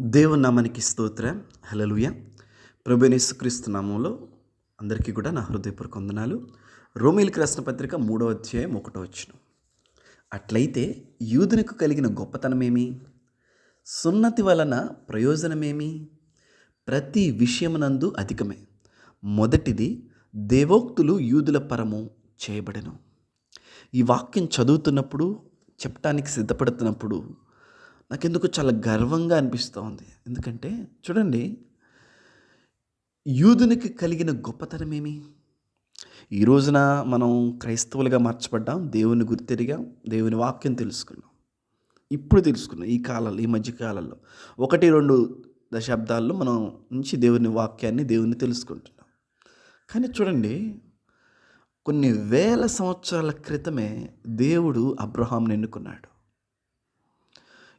దేవుని నామానికి స్తోత్రం. హల్లెలూయా. ప్రభువైన యేసుక్రీస్తు నామంలో అందరికీ కూడా నా హృదయపూర్వక వందనాలు. రోమీయులకు రాసిన పత్రిక 3వ అధ్యాయం 1వ వచనం. అట్లయితే యూదునికి కలిగిన గొప్పతనమేమి? సున్నతి వలన ప్రయోజనమేమి? ప్రతి విషయమునందు అధికమే. మొదటిది దేవోక్తులు యూదుల పరము చేయబడెను. ఈ వాక్యం చదువుతున్నప్పుడు, చెప్పటానికి సిద్ధపడుతున్నప్పుడు నాకెందుకు చాలా గర్వంగా అనిపిస్తూ ఉంది. ఎందుకంటే చూడండి, యూదునికి కలిగిన గొప్పతనం ఏమి? ఈ రోజున మనం క్రైస్తవులుగా మార్చబడ్డాం, దేవుని గుర్తెరిగాం, దేవుని వాక్యం తెలుసుకున్నాం. ఇప్పుడు తెలుసుకున్నాం, ఈ కాలంలో, ఈ మధ్య కాలంలో 1-2 దశాబ్దాల్లో మనం నుంచి దేవుని వాక్యాన్ని, దేవుని తెలుసుకుంటున్నాం. కానీ చూడండి, కొన్ని వేల సంవత్సరాల క్రితమే దేవుడు అబ్రహాంను ఎన్నుకున్నాడు.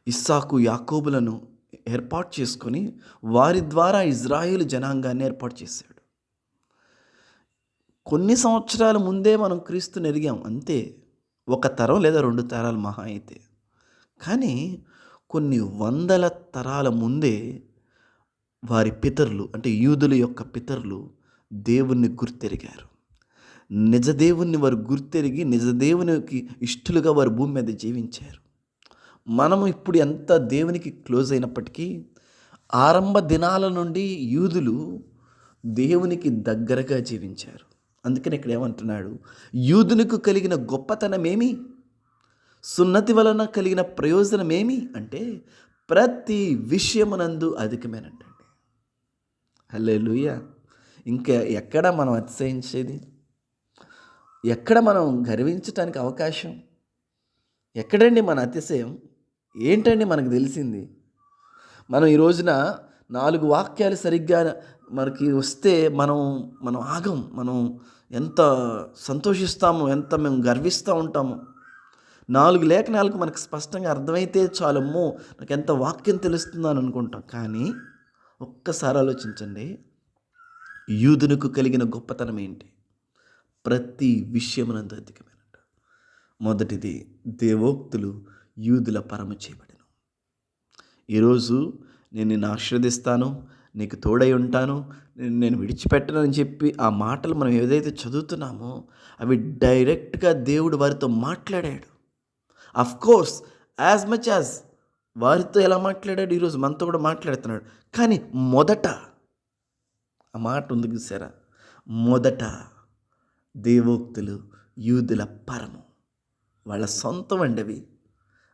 ఇస్సాకు, యాకోబులను ఏర్పాటు చేసుకొని వారి ద్వారా ఇజ్రాయేలు జనాంగాన్ని ఏర్పాటు చేశాడు. కొన్ని సంవత్సరాల ముందే మనం క్రీస్తుని ఎరిగాం, అంతే. 1 తరం లేదా 2 తరాలు మహా అయితే. కానీ కొన్ని వందల తరాల ముందే వారి పితరులు, అంటే యూదుల యొక్క పితరులు దేవుణ్ణి గుర్తెరిగారు. నిజ దేవుణ్ణి వారు గుర్తెరిగి నిజ దేవునికి ఇష్టలుగా వారు భూమి మీద జీవించారు. మనము ఇప్పుడు ఎంత దేవునికి క్లోజ్ అయినప్పటికీ ఆరంభ దినాల నుండి యూదులు దేవునికి దగ్గరగా జీవించారు. అందుకని ఇక్కడ ఏమంటున్నాడు? యూదునికి కలిగిన గొప్పతనమేమి? సున్నతి వలన కలిగిన ప్రయోజనమేమి అంటే ప్రతి విషయమునందు అధికమేనంటండి. హల్లెలూయా. ఇంకా ఎక్కడ మనం అతిశయించేది? ఎక్కడ మనం గర్వించటానికి అవకాశం? ఎక్కడండి మన అతిశయం? ఏంటండి మనకు తెలిసింది? మనం ఈ రోజున 4 వాక్యాలు సరిగ్గా మనకి వస్తే మనం ఆగం. మనం ఎంత సంతోషిస్తామో, ఎంత మేము గర్విస్తూ ఉంటామో. 4 లేఖనాలకు మనకు స్పష్టంగా అర్థమైతే చాలమ్మో, నాకు ఎంత వాక్యం తెలుస్తుందో అని అనుకుంటాం. కానీ ఒక్కసారి ఆలోచించండి, యూదునికి కలిగిన గొప్పతనం ఏంటి? ప్రతి విషయమునందు అధికమైనట్టు. మొదటిది దేవోక్తులు యూదుల పరము చేయబడెను. ఈరోజు నేను నిన్ను ఆశీర్వదిస్తాను, నీకు తోడై ఉంటాను, నేను విడిచిపెట్టను అని చెప్పి ఆ మాటలు మనం ఏదైతే చదువుతున్నామో అవి డైరెక్ట్గా దేవుడు వారితో మాట్లాడాడు. అఫ్కోర్స్ యాజ్ మచ్ యాజ్ వారితో ఎలా మాట్లాడాడు, ఈరోజు మనతో కూడా మాట్లాడుతున్నాడు. కానీ మొదట ఆ మాట ఉంది చూసారా? మొదట దేవోక్తులు యూదుల పరము, వాళ్ళ సొంతం అండి అవి.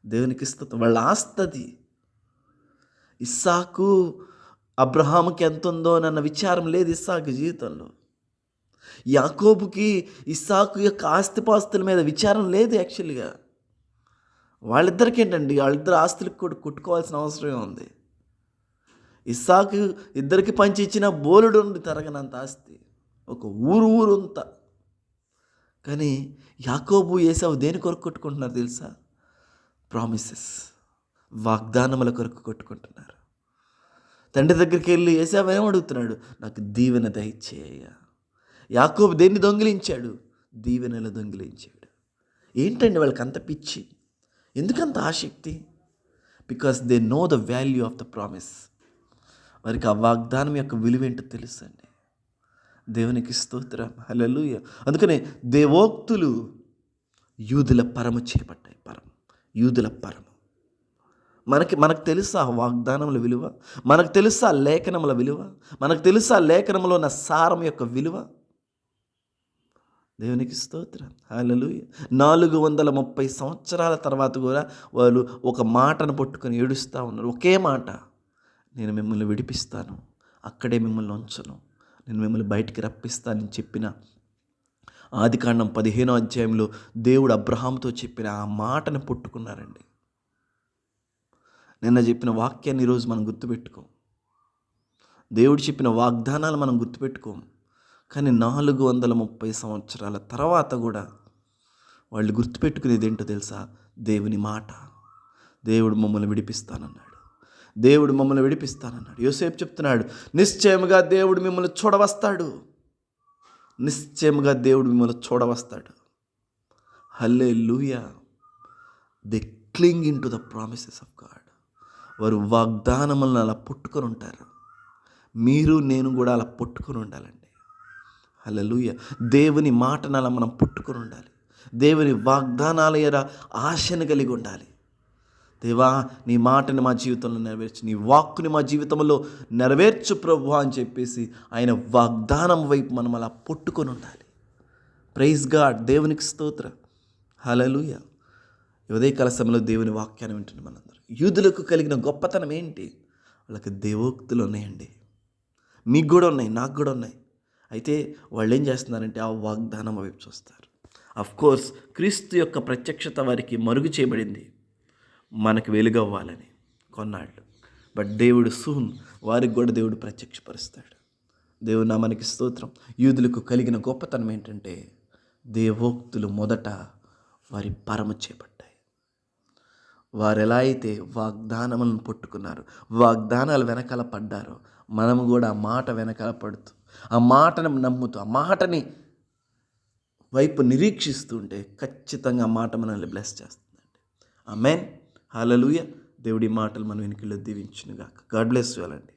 దేవునికి స్తుతి. వాళ్ళ ఆస్తది. ఇస్సాకు అబ్రహాముకి ఎంత ఉందో అన్న విచారం లేదు ఇస్సాకు జీవితంలో. యాకోబుకి ఇస్సాకు యొక్క ఆస్తిపాస్తుల మీద విచారం లేదు. యాక్చువల్గా వాళ్ళిద్దరికి ఏంటండి, వాళ్ళిద్దరు ఆస్తులకు కూడా కొట్టుకోవాల్సిన అవసరమే ఉంది. ఇస్సాకు ఇద్దరికి పంచి ఇచ్చిన బోలుడు ఉంది తరగనంత ఆస్తి, ఒక ఊరు అంతా. కానీ యాకోబు, ఏసావు దేని కొరకు కొట్టుకుంటున్నారు తెలుసా? ప్రామిసెస్, వాగ్దానముల కొరకు కొట్టుకుంటున్నారు. తండ్రి దగ్గరికి వెళ్ళి ఏసావు ఏమడుగుతున్నాడు? నాకు దీవెన దయచేయ. యాకోబు దేన్ని దొంగిలించాడు? దీవెనలు దొంగిలించాడు. ఏంటండి వాళ్ళకి అంత పిచ్చి? ఎందుకంత ఆసక్తి? Because they know the value of the promise. వారికి ఆ వాగ్దానం యొక్క విలువేంటో తెలుసు అండి. దేవునికి స్తోత్రం. హల్లెలూయా. అందుకనే దేవోక్తులు యూదుల పరము చేయబడ్డాయి. యూదుల పరము. మనకు తెలుసా వాగ్దానముల విలువ? మనకు తెలుసా లేఖనముల విలువ? మనకు తెలుసా లేఖనములో ఉన్న సారం యొక్క విలువ? దేవునికి స్తోత్రం. హల్లెలూయా. 430 సంవత్సరాల తర్వాత కూడా వాళ్ళు ఒక మాటను పట్టుకొని ఏడుస్తూ ఉన్నారు. ఒకే మాట, నేను మిమ్మల్ని విడిపిస్తాను, అక్కడే మిమ్మల్ని ఉంచను, నేను మిమ్మల్ని బయటికి రప్పిస్తానని చెప్పిన ఆదికాండం 15వ అధ్యాయంలో దేవుడు అబ్రహాముతో చెప్పిన ఆ మాటను పట్టుకున్నారండి. నిన్న చెప్పిన వాక్యాన్ని ఈరోజు మనం గుర్తుపెట్టుకోం. దేవుడు చెప్పిన వాగ్దానాలు మనం గుర్తుపెట్టుకోం. కానీ 430 సంవత్సరాల తర్వాత కూడా వాళ్ళు గుర్తుపెట్టుకునేది ఏంటో తెలుసా? దేవుని మాట. దేవుడు మమ్మల్ని విడిపిస్తానన్నాడు. దేవుడు మమ్మల్ని విడిపిస్తానన్నాడు. యోసేపు చెప్తున్నాడు, నిశ్చయముగా దేవుడు మిమ్మల్ని చూడవస్తాడు. నిశ్చయముగా దేవుడు మిమ్మల్ని చూడవస్తాడు. Hallelujah. They cling into the promises of God. వారు వాగ్దానములను అలా పట్టుకొని ఉంటారు. మీరు నేను కూడా అలా పట్టుకొని ఉండాలండి. హల్లెలూయా. దేవుని మాటను అలా మనం పట్టుకొని ఉండాలి. దేవుని వాగ్దానాల ఎడ ఆశను కలిగి ఉండాలి. దేవా, నీ మాటని మా జీవితంలో నెరవేర్చు, నీ వాక్కుని మా జీవితంలో నెరవేర్చు ప్రభువా అని చెప్పేసి ఆయన వాగ్దానం వైపు మనం అలా పట్టుకొని ఉండాలి. Praise God. దేవునికి స్తోత్రం. హల్లెలూయా. ఉదయకాల సమయంలో దేవుని వాక్యాన్ని వింటున్న మనందరూ, యూదులకు కలిగిన గొప్పతనం ఏంటి? వాళ్ళకి దేవోక్తులు ఉన్నాయండి. మీకు కూడా ఉన్నాయి, నాకు కూడా ఉన్నాయి. అయితే వాళ్ళు ఏం చేస్తున్నారంటే ఆ వాగ్దానం వైపు చూస్తారు. కోర్స్ క్రీస్తు యొక్క ప్రత్యక్షత వారికి మరుగు చేయబడింది, మనకు వెలుగవ్వాలని కొన్నాళ్ళు. బట్ దేవుడు సూన్ వారికి కూడా దేవుడు ప్రత్యక్షపరుస్తాడు. దేవుడు నామానికి స్తోత్రం. యూదులకు కలిగిన గొప్పతనం ఏంటంటే దేవోక్తులు మొదట వారి పరమ చేపట్టాయి. వారు ఎలా అయితే వాగ్దానములను పట్టుకున్నారు, వాగ్దానాలు వెనకాల పడ్డారో, మనము కూడా ఆ మాట వెనకాల పడుతూ, ఆ మాటను నమ్ముతూ, ఆ మాటని వైపు నిరీక్షిస్తూ ఉంటే ఖచ్చితంగా ఆ మాట మనల్ని బ్లెస్ చేస్తుందండి. ఆమేన్. హల్లెలూయా. దేవుడి మాటలు మన వెనుకల్లో దీవించునుగాక. గాడ్ బ్లెస్ యు ఆల్ అండి.